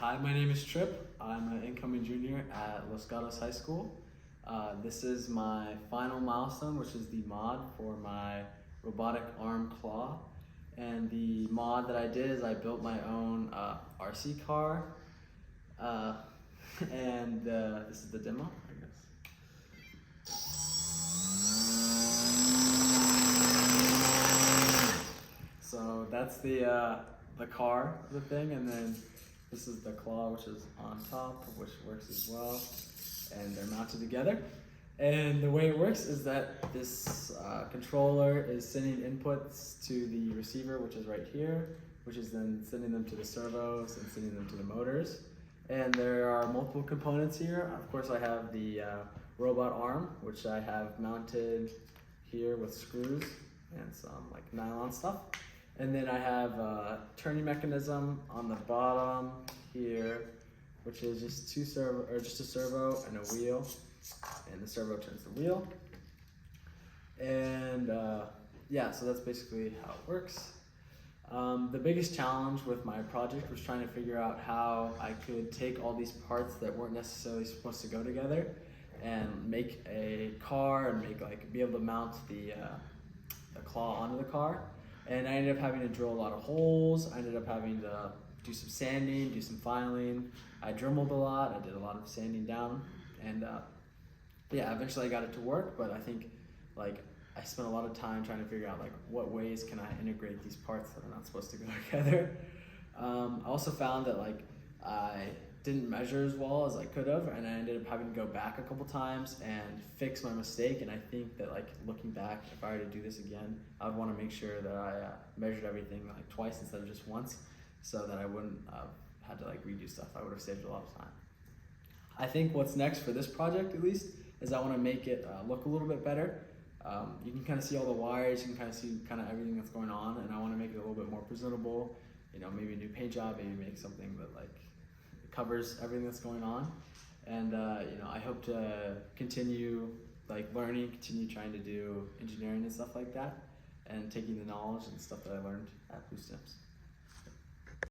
Hi, my name is Tripp. I'm an incoming junior at Los Gatos High School. This is my final milestone, which is the mod for my robotic arm claw. And the mod that I did is I built my own RC car. And this is the demo, I guess. So that's the car, the thing, and then this is the claw, which is on top, which works as well, and they're mounted together. And the way it works is that this controller is sending inputs to the receiver, which is right here, which is then sending them to the servos and sending them to the motors. And there are multiple components here. Of course, I have the robot arm, which I have mounted here with screws and some like nylon stuff. And then I have a turning mechanism on the bottom here, which is just a servo and a wheel, and the servo turns the wheel. And yeah, so that's basically how it works. The biggest challenge with my project was trying to figure out how I could take all these parts that weren't necessarily supposed to go together and make a car and be able to mount the claw onto the car. And I ended up having to drill a lot of holes. I ended up having to do some sanding, do some filing. I dremeled a lot. I did a lot of sanding down. And yeah, eventually I got it to work, but I think I spent a lot of time trying to figure out what ways can I integrate these parts that are not supposed to go together. I also found that I didn't measure as well as I could have, and I ended up having to go back a couple times and fix my mistake. And I think that looking back, if I were to do this again, I would want to make sure that I measured everything twice instead of just once, so that I wouldn't have had to redo stuff. I would have saved a lot of time. I think what's next for this project, at least, is I want to make it look a little bit better. You can kind of see all the wires, you can kind of see everything that's going on, and I want to make it a little bit more presentable. Maybe a new paint job, maybe make something that covers everything that's going on. And I hope to continue learning, continue trying to do engineering and stuff like that, and taking the knowledge and stuff that I learned at Blue Stems.